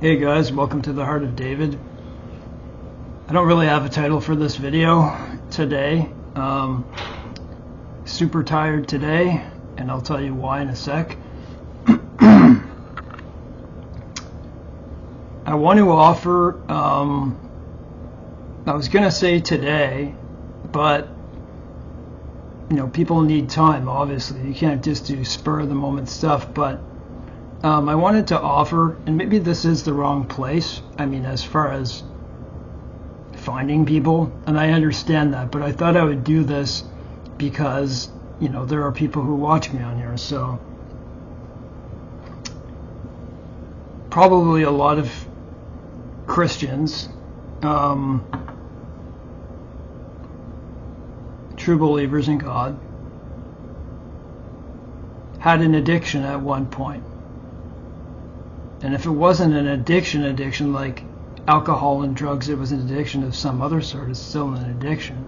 Hey guys, welcome to the Heart of David. I don't really have a title for this video today. Super tired today, and I'll tell you why in a sec. I want to offer, I was going to say today, but people need time, obviously. You can't just do spur of the moment stuff, but I wanted to offer, and maybe this is the wrong place, as far as finding people, and I understand that, but I thought I would do this because, there are people who watch me on here, so probably a lot of Christians, true believers in God, had an addiction at one point. And if it wasn't an addiction like alcohol and drugs, it was an addiction of some other sort. It's still an addiction.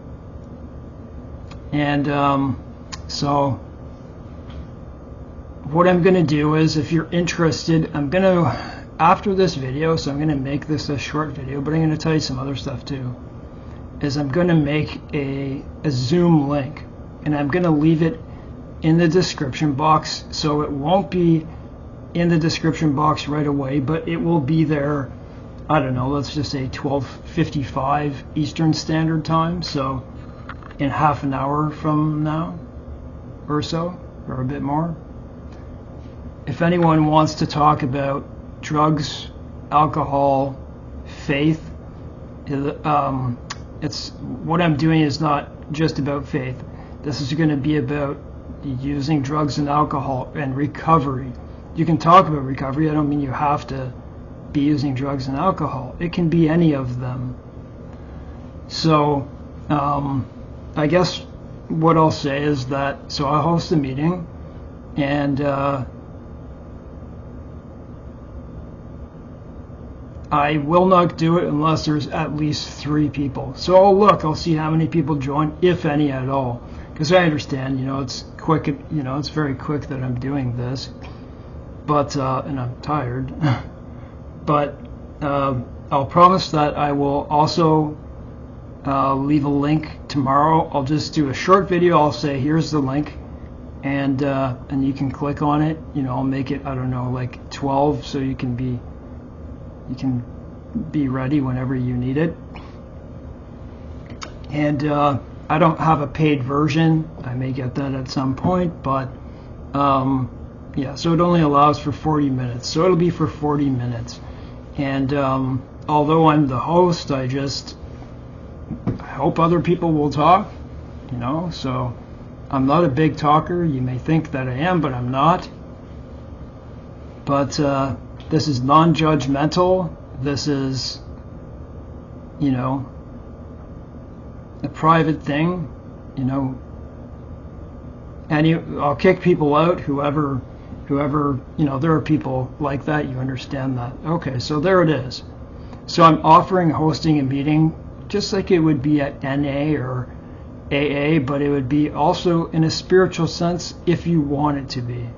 And so what I'm going to do is, if you're interested, I'm going to, after this video, so I'm going to make this a short video, but I'm going to tell you some other stuff too, is I'm going to make a Zoom link, and I'm going to leave it in the description box, so it won't be in the description box right away, but it will be there, I don't know, let's just say 12:55 Eastern Standard Time, so in half an hour from now or so, or a bit more. If anyone wants to talk about drugs, alcohol, faith, it's what I'm doing is not just about faith. This is going to be about using drugs and alcohol and recovery. You can talk about recovery. I don't mean you have to be using drugs and alcohol. It can be any of them. So I guess what I'll say is that, so I'll host a meeting, and I will not do it unless there's at least 3 people. So I'll see how many people join, if any at all, because I understand, it's quick, it's very quick that I'm doing this. But and I'm tired, but I'll promise that I will also leave a link tomorrow. I'll just do a short video. I'll say, here's the link, and you can click on it. I'll make it, I don't know, like 12, so you can be ready whenever you need it. And I don't have a paid version. I may get that at some point, but yeah, so it only allows for 40 minutes. So it'll be for 40 minutes. And although I'm the host, I hope other people will talk, so I'm not a big talker. You may think that I am, but I'm not. But this is non-judgmental. This is, a private thing, and I'll kick people out, whoever, there are people like that, you understand that. Okay, so there it is. So I'm offering hosting a meeting just like it would be at NA or AA, but it would be also in a spiritual sense if you want it to be.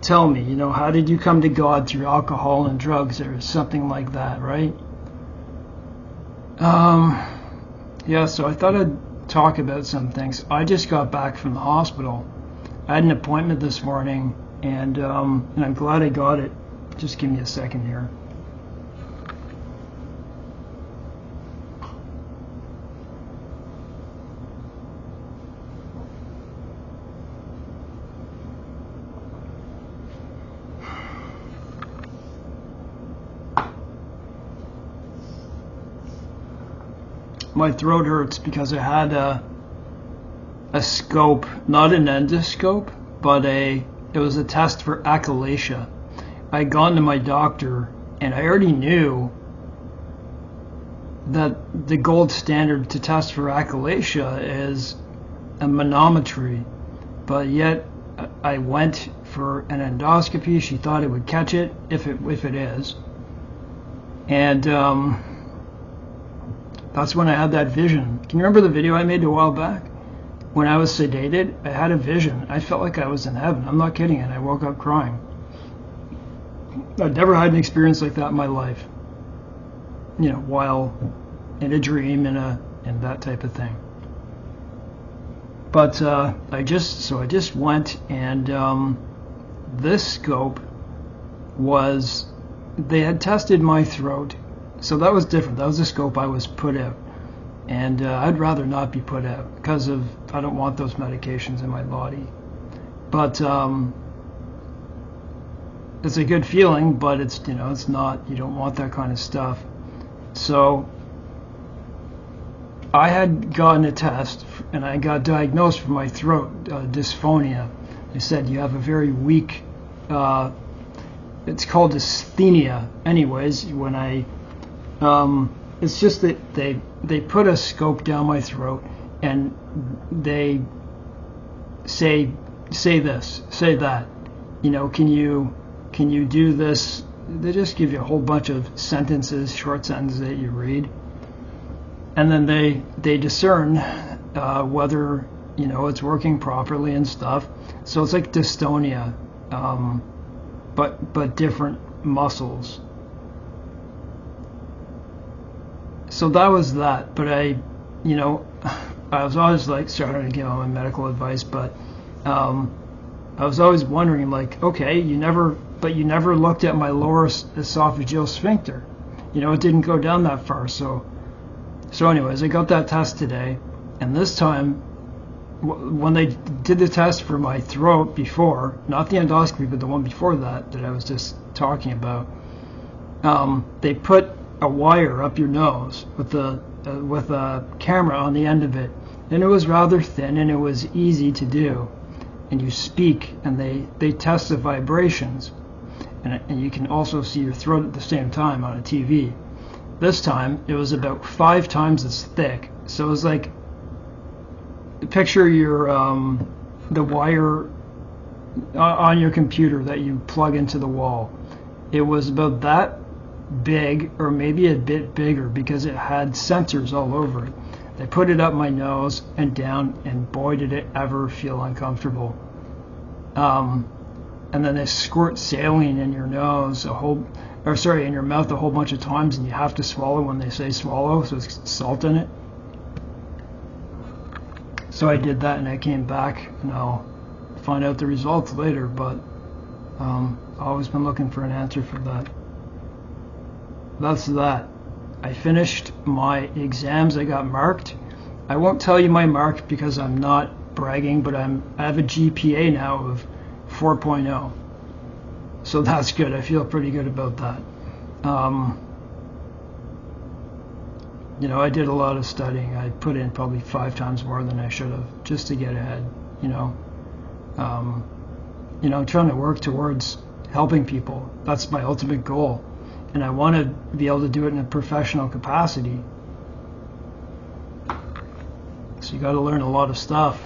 Tell me, how did you come to God? Through alcohol and drugs or something like that, right? Yeah, so I thought I'd talk about some things. I just got back from the hospital. I had an appointment this morning, and I'm glad I got it. Just give me a second here. My throat hurts because I had a scope, not an endoscope, but it was a test for achalasia. I had gone to my doctor, and I already knew that the gold standard to test for achalasia is a manometry, but yet I went for an endoscopy. She thought it would catch it, if it is, and that's when I had that vision. Can you remember the video I made a while back? When I was sedated, I had a vision. I felt like I was in heaven. I'm not kidding, and I woke up crying. I'd never had an experience like that in my life, you know, while in a dream and that type of thing. But I just went, and this scope was, they had tested my throat, so that was different. That was the scope I was put out, and I'd rather not be put out because of, I don't want those medications in my body. But it's a good feeling, but it's, you know, it's not, you don't want that kind of stuff. So I had gotten a test, and I got diagnosed for my throat dysphonia. They said you have a very weak, it's called dysthenia. Anyways, when I, it's just that they put a scope down my throat, and they say this, say that, you know, can you do this? They just give you a whole bunch of sentences, short sentences that you read, and then they discern whether, you know, it's working properly and stuff. So it's like dystonia, but different muscles. So that was that. But I was always like starting to give my medical advice, but I was always wondering, like, okay, you never looked at my lower esophageal sphincter. You know, it didn't go down that far. So anyways, I got that test today, and this time, when they did the test for my throat before, not the endoscopy, but the one before that I was just talking about, they put a wire up your nose with a camera on the end of it, and it was rather thin, and it was easy to do. And you speak, and they test the vibrations, and you can also see your throat at the same time on a TV. This time it was about 5 times as thick, so it was like, picture your the wire on your computer that you plug into the wall. It was about that big, or maybe a bit bigger, because it had sensors all over it. They put it up my nose and down, and boy did it ever feel uncomfortable. And then they squirt saline in your nose in your mouth a whole bunch of times, and you have to swallow when they say swallow, so it's salt in it. So I did that, and I came back, and I'll find out the results later, but I've always been looking for an answer for that. That's that. I finished my exams. I got marked. I won't tell you my mark because I'm not bragging, but I have a GPA now of 4.0. So that's good. I feel pretty good about that. You know, I did a lot of studying. I put in probably 5 times more than I should have just to get ahead, you know. I'm trying to work towards helping people. That's my ultimate goal. And I want to be able to do it in a professional capacity. So you got to learn a lot of stuff.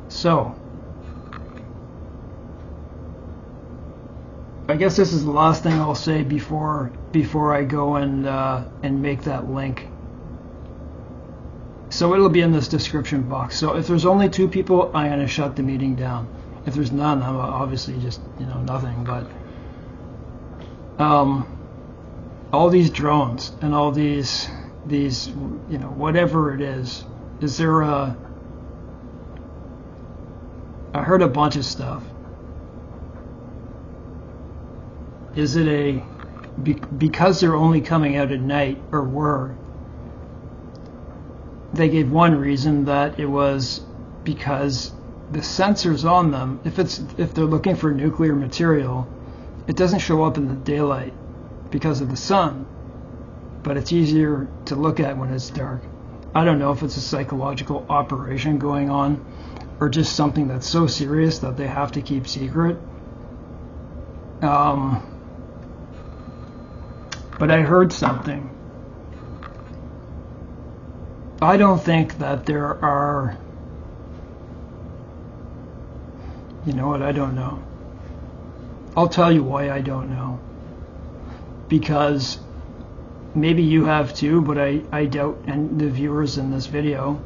So I guess this is the last thing I'll say before I go and make that link. So it'll be in this description box. So if there's only 2 people, I'm going to shut the meeting down. If there's none, I'm obviously just, nothing. But all these drones and all these whatever it is there I heard a bunch of stuff. Is it because they're only coming out at night, or they gave one reason, that it was because the sensors on them, if they're looking for nuclear material, it doesn't show up in the daylight because of the sun, but it's easier to look at when it's dark. I don't know if it's a psychological operation going on, or just something that's so serious that they have to keep secret. But I heard something. I don't think that there are... You know what? I don't know. I'll tell you why I don't know. Because maybe you have too, but I doubt, and the viewers in this video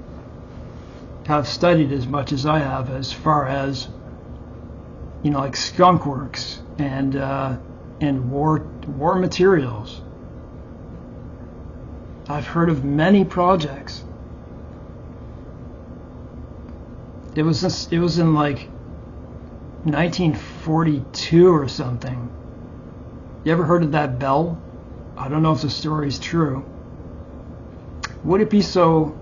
have studied as much as I have as far as, like skunk works and war materials. I've heard of many projects. It was in like 1942 or something. You ever heard of that bell? I don't know if the story's true. Would it be so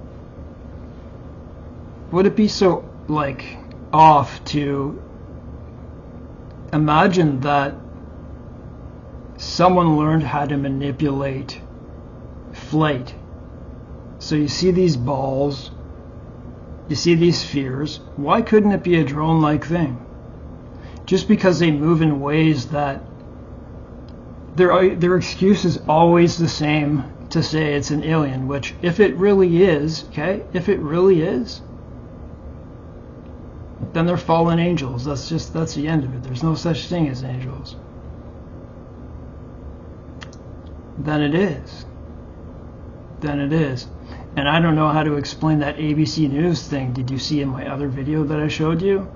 like off to imagine that someone learned how to manipulate flight? So you see these balls, you see these spheres. Why couldn't it be a drone-like thing? Just because they move in ways that their excuse is always the same to say it's an alien, which if it really is, okay, if it really is, then they're fallen angels. That's the end of it. There's no such thing as angels. Then it is. And I don't know how to explain that ABC News thing. Did you see in my other video that I showed you?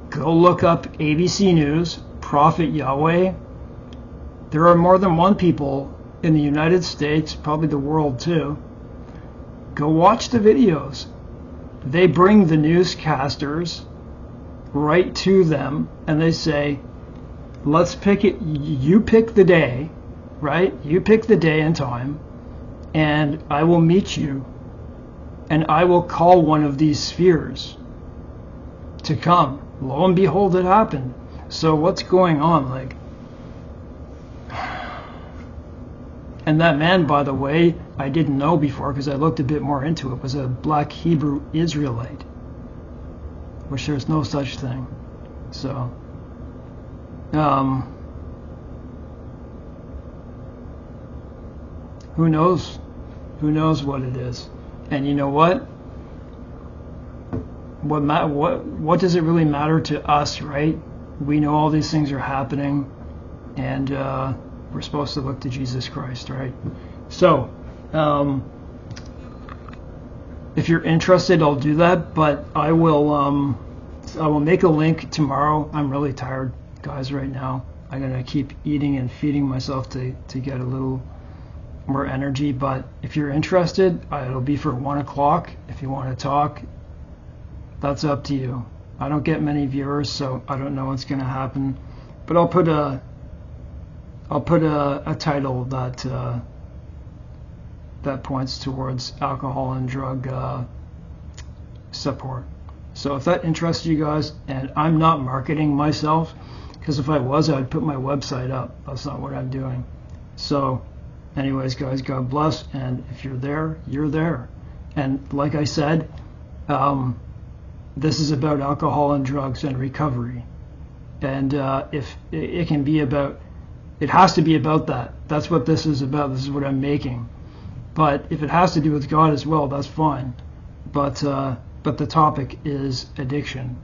Go look up ABC News, Prophet Yahweh. There are more than one people in the United States, probably the world too. Go watch the videos. They bring the newscasters right to them and they say, let's pick it. You pick the day, right? You pick the day and time, and I will meet you, and I will call one of these spheres to come. Lo and behold, it happened. So what's going on? Like, and that man, by the way, I didn't know before because I looked a bit more into it, was a black Hebrew Israelite, which there's no such thing. So, who knows? Who knows what it is? And you know what? What does it really matter to us, right? We know all these things are happening, and we're supposed to look to Jesus Christ, right? So, if you're interested, I'll do that, but I will make a link tomorrow. I'm really tired, guys, right now. I'm gonna keep eating and feeding myself to get a little more energy. But if you're interested, it'll be for 1 o'clock. If you want to talk, that's up to you. I don't get many viewers, so I don't know what's gonna happen. But I'll put a title that points towards alcohol and drug support. So if that interests you guys, and I'm not marketing myself, because if I was, I'd put my website up. That's not what I'm doing. So anyways, guys, God bless, and if you're there, you're there. And like I said, this is about alcohol and drugs and recovery. And if it can be about, it has to be about that. That's what this is about. This is what I'm making. But if it has to do with God as well, that's fine. But the topic is addiction.